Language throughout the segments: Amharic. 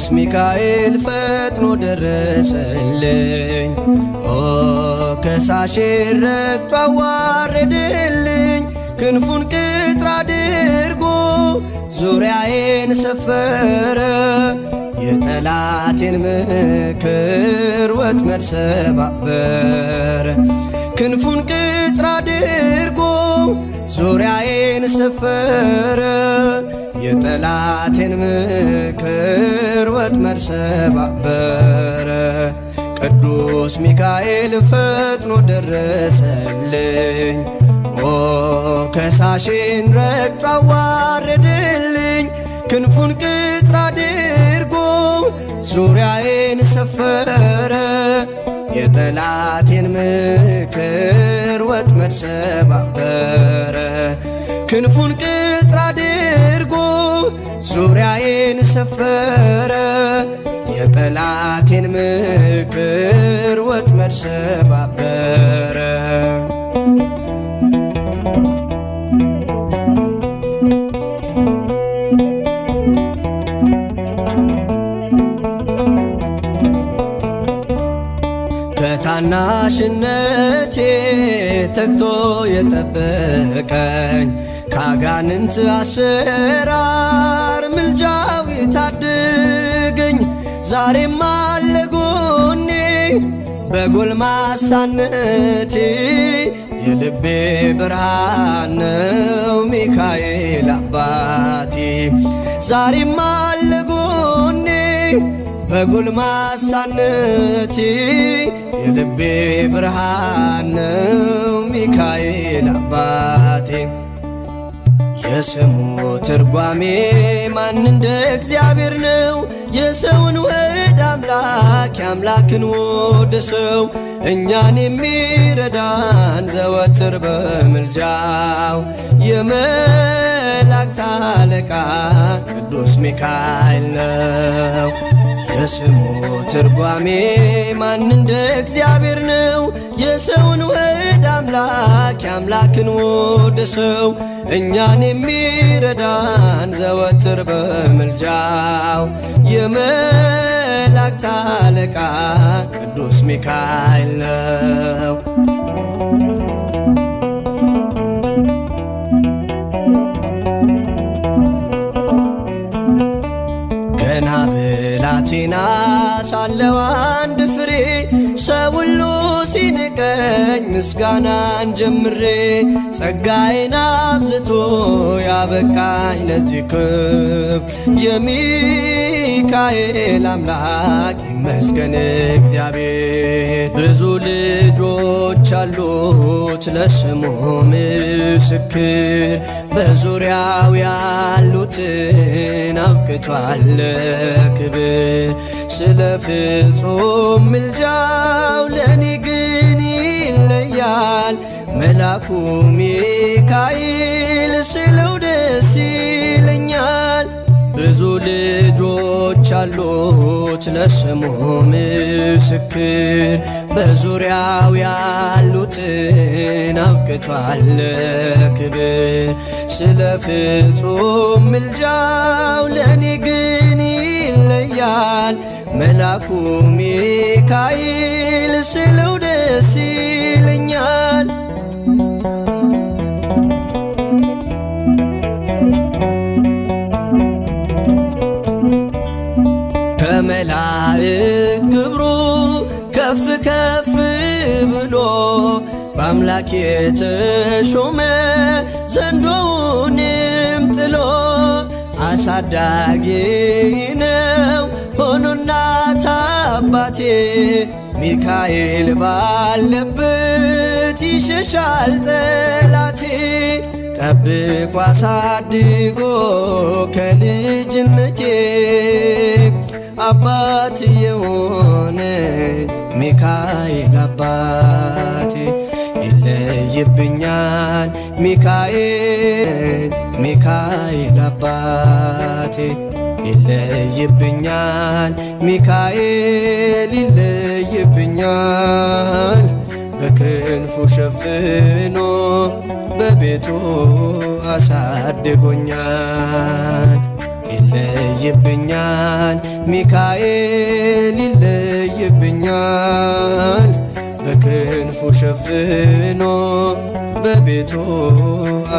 ቅዱስ ሚካኤል ፈጥኖ ደረሰልኝ። ኦ ከሳሼን ረግጦ አዋረደልኝ። ክንፉን ቅጥር አድርጎ ዙሪያዬን ሰፈረ። የጠላቴን ምክር ወጥመድ ሰባበረ። ክንፉን ቅጥር አድርጎ ዙሪያዬን ሰፈረ። የጠላቴን ምክር ወጥመድ ሰባበረ። ቅዱስ ሚካኤል ፈጥኖ ደረሰልኝ። ኦ ከሳሼን ረግጦ አዋረደልኝ። ክንፉን ቅጥር አድርጎ ዙሪያዬን ሰፈረ። የጠላቴን ምክር ወጥመድ ሰባበረ። ክንፉን ቅጥር አድርጎ ዙሪያዬን ሰፈረ። የጠላቴን ምክር ወጥመድ ሰባበረ። ከታናሽነቴ ተግቶ የጠበቀኝ ካጋንንት አሰራር ምልጃው ይታደገኝ። ዛሬም አለ ጎኔ በጎልማሳነቴ የልቤ ብርሃን ነው ሚካኤል አባቴ። ዛሬም አለ ጎኔ በጎልማሳነቴ የልቤ ብርሃን ነው ሚካኤል አባቴ። የስሙ ትርጓሜ ማን እንደ እግዚአብሔር ነው። የሰውን ወደ አምላክ የአምላክን ወደ ሰው እኛን የሚረዳን ዘወትር በምልጃው የመላእክት አለቃ ቅዱስ ሚካኤል ነው። የስሙ ትርጓሜ ማን እንደ እግዚአብሔር ነው። የሰውን ወደ አምላክ የአምላክን ወደ ሰው እኛን የሚረዳን ዘወትር በምልጃው የመላእክት አለቃ ቅዱስ ሚካኤል ነው። ገና ብላቴና ሳለሁ አንድ ፍሬ ሰው ሁሉ ሲንቀኝ ምስጋናን ጀምሬ ጸጋዬን አብዝቶ ያበቃኝ ለዚህ ክብር የሚካኤል አምላክ ይመስገን እግዚአብሔር። ብዙ ልጆች አሉት ለስሙ ምስክር በዙሪያው ያሉትን አብቅቷል ክብር። ስለ ፍጹም ምልጃው ለኔ ግን ይለያል መልአኩ ሚካኤል ስለው ደስ ይለኛል። ብዙ ልጆች አሉት ለስሙ ምስክር በዙሪያው ያሉትን አብቅቷል ክብር። ስለ ፍጹም ምልጃው ለኔ ግን ይለያል መልአኩ ሚካኤል ስለው ደስ ይለኛል። ከመላእክት ክብሩ ከፍ ከፍ ብሎ በአምላክ የተሾመ ዘንዶውንም ጥሎ አሳዳጊ ነው ሆኖ እናት አባቴ። ሚካኤል ባለበት ይሸሻል ጠላቴ። ጠብቆ አሳድጎ ከልጅነቴ አባት የሆነ ሚካኤል አባቴ። ይለይብኛል ሚካኤል አባቴ። ይለይብኛል ሚካኤል ይለይብኛል። በክንፉ ሸፍኖ በቤቱ አሳድጎኛል። ይለይብኛል ሚካኤል ይለይብኛል በክንፉ ሸፍኖ በቤቱ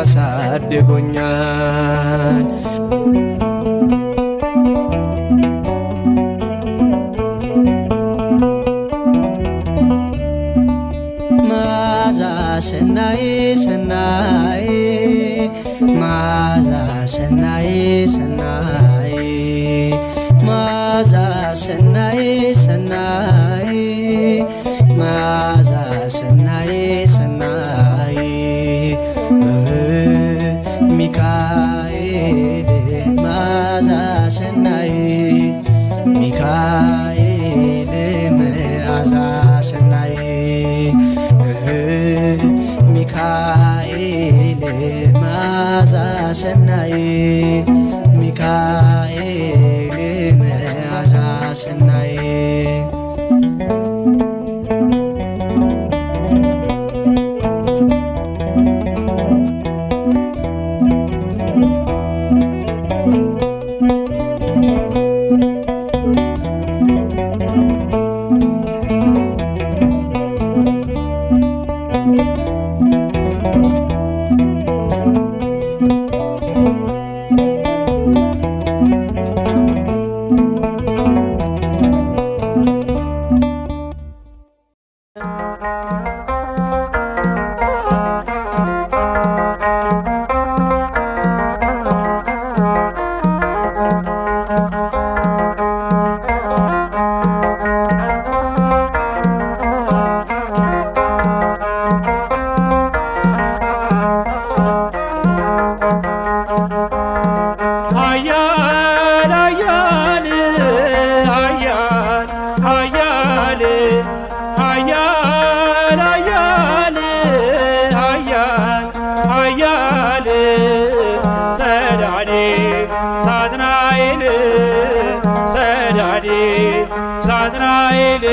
አሳድጎኛል። መዓዛ ሰናይ ሰናይ መዓዛ ሰናይ ሰናይ መዓዛ ሰናይ ሰናይ መዓዛ ሰናይ ሰናይ ሚካኤል መዓዛ ሰናይ ሚካኤል መዓዛ ሰናይ ሚካኤል መዓዛ ሰናይ ሚካኤል መዓዛ ሰናይ ሳጥናኤል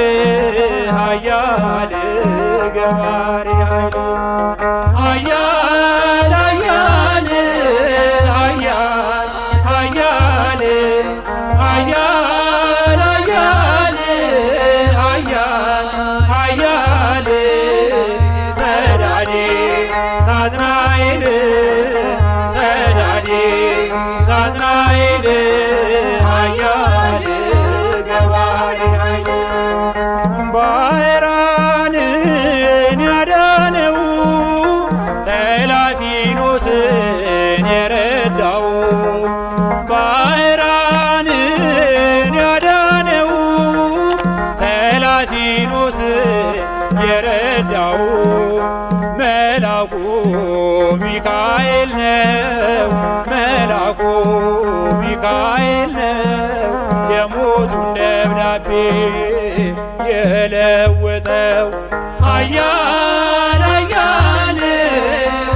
ኃያል ገባሬ ኃያል ኃያል ኃያል ኃያል ኃያል ኃያል ኃያል ሰዳዴ ሳጥናኤል ሰዳዴ ሳጥናኤል ኃያል ገባሬ ባህራንን ያዳነው ጠላፊኖስን የረዳው ባህራንን ያዳነው ጠላፊኖስን የረዳው መልአኩ ሚካኤል ነው መልአኩ ሚካኤል ነው የሞቱን ደብዳቤ የለወጠው ኃያል ኃያል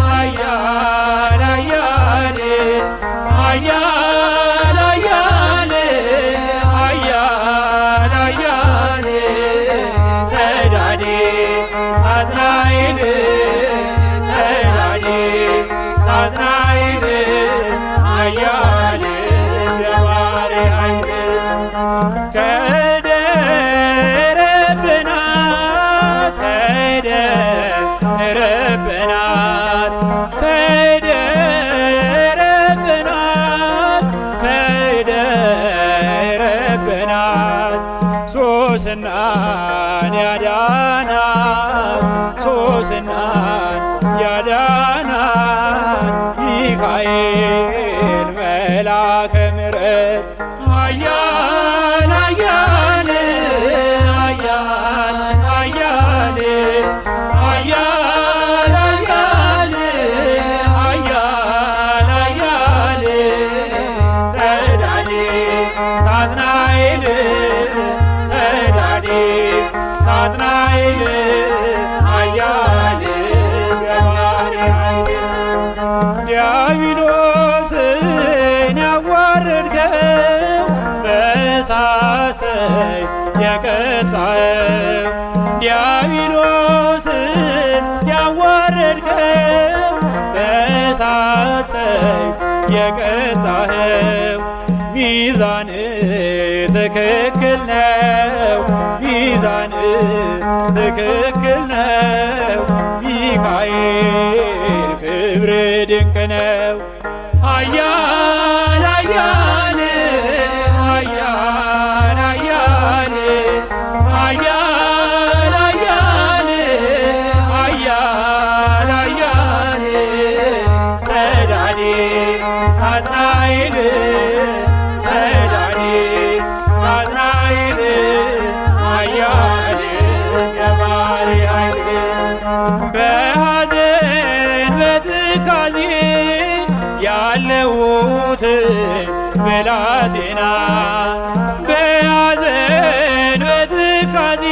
ኃያል ኃያል ኃያል ኃያል ኃያል ኃያል ሰዳዴ ሳጥናኤል ሰዳዴ ሳጥናኤል ኃያል ገባሬ ኃይል ከደረብናት ከደረብናት ከደረብናት ከደረብናት ሶስናን ያዳናት ሶስናን ያዳናት ሚካኤል መልአከ ምሕረት ኃያል ኃያል ኃያል ኃያል ኃያል ኃያል ኃያል ኃያል ሰዳዴ ሳጥናኤል ሰዳዴ ሳጥናኤል ኃያል ገባሬ ዲያብሎስን ያዋረድከው በእሳት ሰይፍ የቀጣኸው ዲያብሎስን ያዋረድከው በእሳት ሰይፍ የቀጣኸው ሚዛን ትክክል ነው ሚዛን ትክክል ነው ሚካኤል ክብር ድንቅ ነው። ኃያል ኃያል ኃያል ኃያል ኃያል ኃያል ኃያል ኃያል ጸዳዴ ሳጥናኤል ጸዳዴ ሳጥናኤል ኃያል ገባሬ ኃይል በሐዘን በትካዜ ያለሁት ብላቴና በሐዘን በትካዜ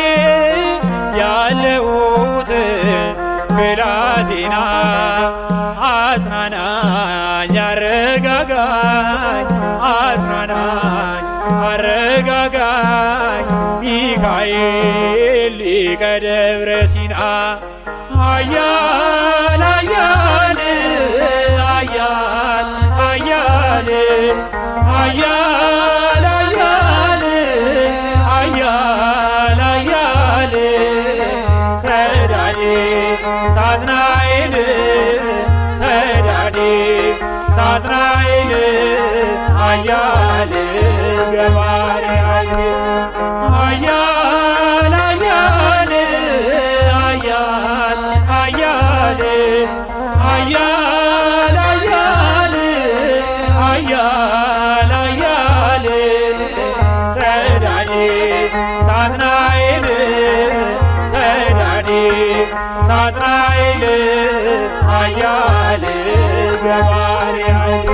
ያለሁት ብላቴና አጽናናኝ አረጋጋኝ አጽናናኝ አረጋጋኝ ሚካኤል ሊቀ ደብረ ሲና ኃያል ኃያል ኃያል ኃያል ኃያል ኃያል ኃያል ኃያል ጸዳዴ ሳጥናኤል ጸዳዴ ሳጥናኤል ኃያል ገባሬ ኃይል ኃያል ኃያል ኃያል ኃያል ኃያል ኃያል ኃያል ኃያል ጸዳዴ ሳጥናኤል ጸዳዴ ሳጥናኤል ኃያል ገባሬ ኃይል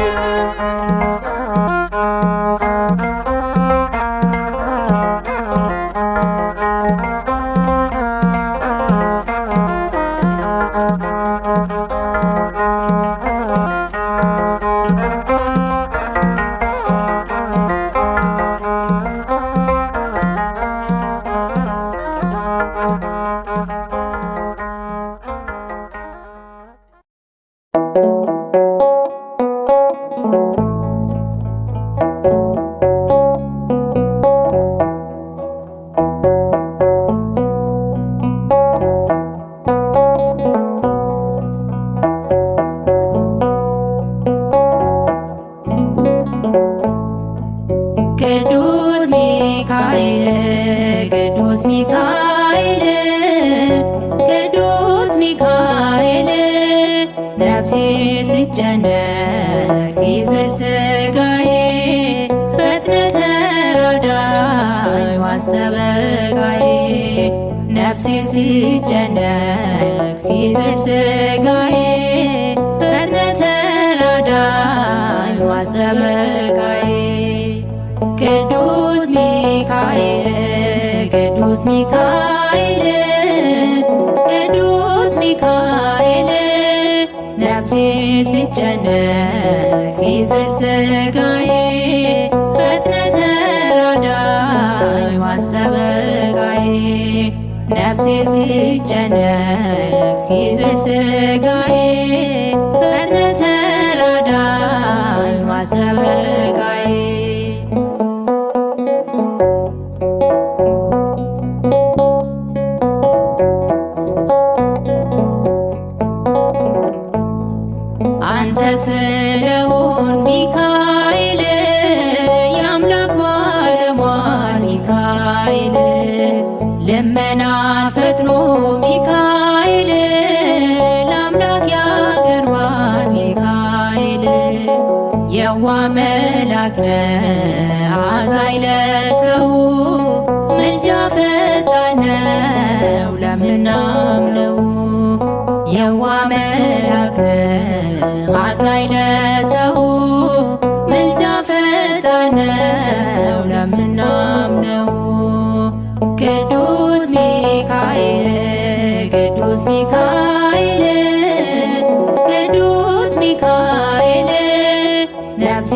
ቅዱስ ሚካኤል ቅዱስ ሚካኤል ቅዱስ ሚካኤል ነፍሴ ስጨነቅ ሲዝል ሥጋዬ ፈጥነህ ተራዳኝ ዋስተበቃዬ ነፍሴ ስጨነቅ ሲዝል ሥጋዬ ፈጥነህ ተራዳኝ ዋስተበቃዬ ቅዱስ ሚካኤል ቅዱስ ሚካኤል ቅዱስ ሚካኤል ነፍሴ ስጨነቅ ሲዝል ሥጋዬ ፈጥነህ ተራዳኝ ዋስተበቃዬ ነፍሴ ስጨነቅ ሲዝል ሥጋዬ ፈጥነህ ተራዳኝ ዋስተበቃዬ አንተ ስለሆን ሚካኤል የአምላክ ባለሟል ሚካኤል ልመና ፈጥኖ ሚካኤል ለአምላክ ያቀርባል ሚካኤል የዋ መላክ ነህ አዛኝ ለሰው ምልጃ ፈጣን ነው ለምናምነው የዋ መላክ ነህ አዛኝ ለሰው ምልጃ ፈጣን ነው ለምናምነው ቅዱስ ሚካኤል ቅዱስ ሚካኤል ቅዱስ ሚካኤል ነፍሴ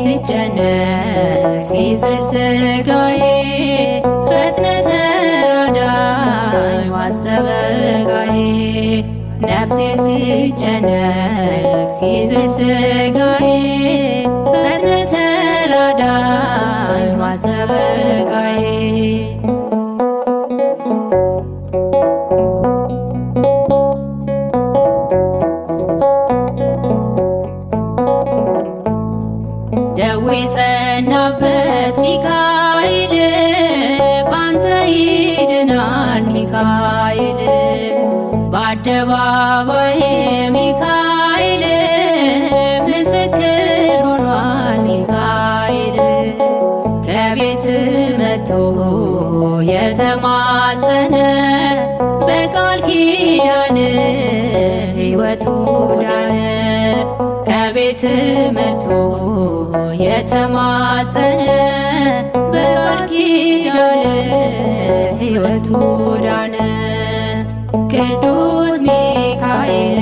ስጨነቅ ሲዝል ሥጋዬ ፈጥነህ ተራዳኝ ዋስተበቃዬ ነፍሴ ስጨነቅ ሲዝል ሥጋዬ ፈጥነህ ተራዳኝ ማስጠበቃዬ ደዌ ጸናበት ሚካኤል ባንተ ይድናል ሚካኤል በአደባባይ ሚካኤል ምስክር ሆኗል ሚካኤል ከቤት መጥቶ የተማጸነ በቃል ኪዳን ሕይወቱ ዳነ ከቤት መጥቶ የተማጸነ በቃል ኪዳን ሕይወቱ ዳነ ቅዱስ ሚካኤል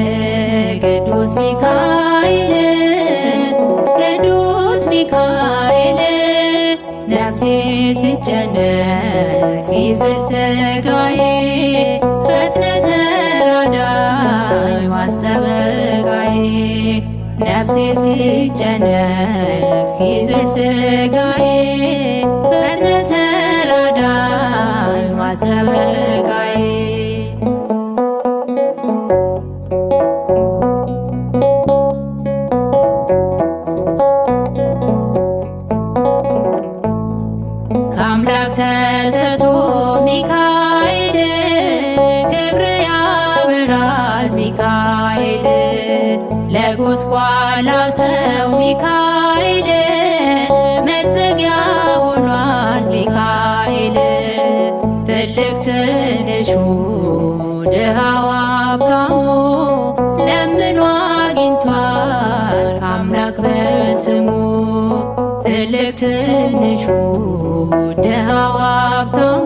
ቅዱስ ሚካኤል ቅዱስ ሚካኤል ነፍሴ ሲጨነቅ ሲዝል ሥጋዬ ፈጥነህ ተራዳኝ ማስጠበቃዬ ነፍሴ ሲጨነቅ ሲዝል ሥጋዬ ፈጥነህ ተራዳኝ ማስጠበቃዬ ከአምላክ ተሰጥቶ ሚካኤል ክብር ያበራል ሚካኤል ለጎስቋላ ሰው ሚካኤል መጠጊያ ሆኗል ሚካኤል ትልቅ ትንሹ ድሃው ሀብታሙ ለምኖ አግኝቷል ከአምላክ በስሙ ትልቅ ትንሹ ድሃው ሀብታሙ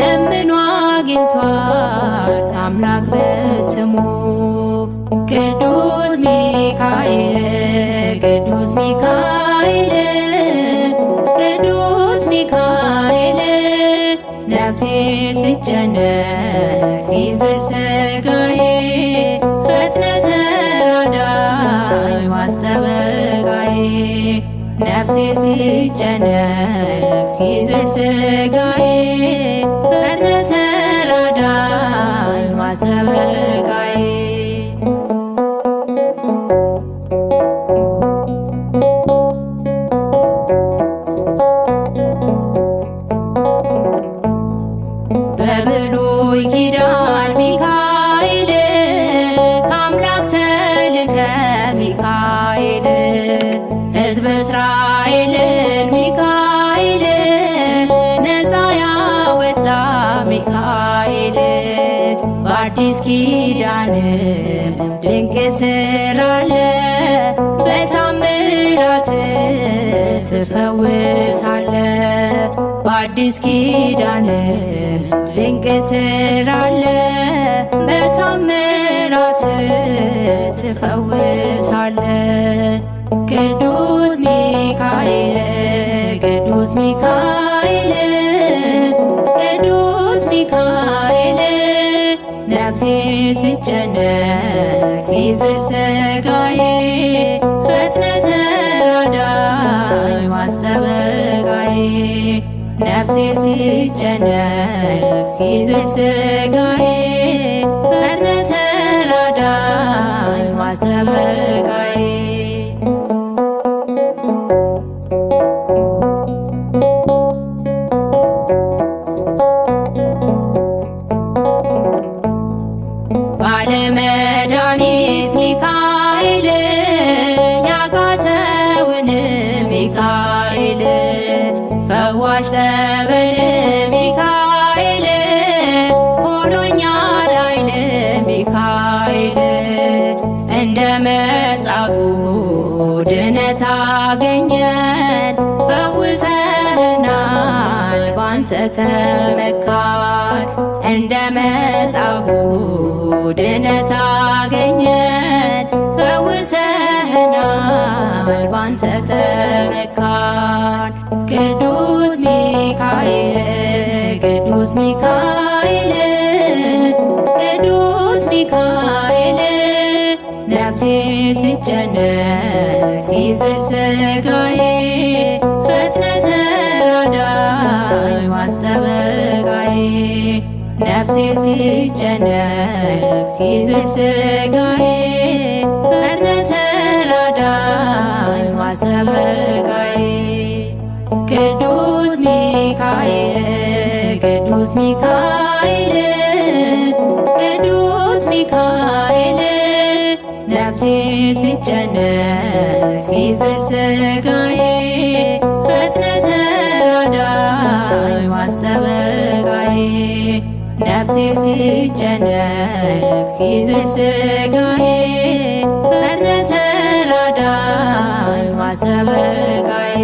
ለምኖ አግኝቷል ከአምላክ በስሙ ቅዱስ ሚካኤል ቅዱስ ሚካኤል ቅዱስ ሚካኤል ነፍሴ ሲጨነቅ ሲዝል ሥጋዬ ፈጥነህ ተራዳኝ ማስጠበቃዬ ነፍሴ ሲጨነቅ ሲዝል ሥጋዬ ፈጥነህ ተራዳኝ ማስጠበቃዬ በብሉይ ኪዳን ሚካኤል ከአምላክ ተልከ ሚካኤል ሕዝበ እስራኤልን ሚካኤል ነፃ ያወጣ ሚካኤል በአዲስ ኪዳንም ድንቅ ሥራለ በታምራት ትፈውሳለ በአዲስ ኪዳንም ድንቅ ሥራለ በታምራት ትፈውሳለ ቅዱስ ሚካኤል ቅዱስ ሚካኤል ቅዱስ ሚካኤል ነፍሴ ሲጨነቅ ሲዝል ሥጋዬ ፈጥነህ ተራዳኝ ማስጠበቃዬ ነፍሴ ሲጨነቅ ሲዝል ሥጋዬ ፈጥነህ ተራዳኝ ማስጠበቃዬ ባለመድኃኒት ሚካኤል ያቃተውን ሚካኤል ፈዋሽ ጠበል ሚካኤል ሆኖኛል ኃይል ሚካኤል እንደ መጻጉዕ ድነት አገኘን ፈውሰህናል ባንተ ተመካን እንደ መጻጉዕ ድነት አገኘን ፈውሰህናል ባንተ ተመካን ቅዱስ ሚካኤል ቅዱስ ሚካኤል ቅዱስ ሚካኤል ነፍሴ ሲጨነቅ ሲዝል ሥጋዬ ፈጥነ ተራዳኝ ዋስጠበቃዬ ነፍሴ ሲጨነቅ ሲዝል ሥጋዬ ፈጥነ ተራዳኝ ዋስጠበቃዬ ቅዱስ ሚካኤል ቅዱስ ሚካኤል ቅዱስ ሚካኤል ነፍሴ ሲጨነቅ ሲዝል ሥጋዬ ፈጥነ ተራዳኝ ዋስጠበቃዬ ነፍሴ ሲጨነቅ ሲዝል ሥጋዬ ፈጥነ ተራዳኝ ዋስጠበቃዬ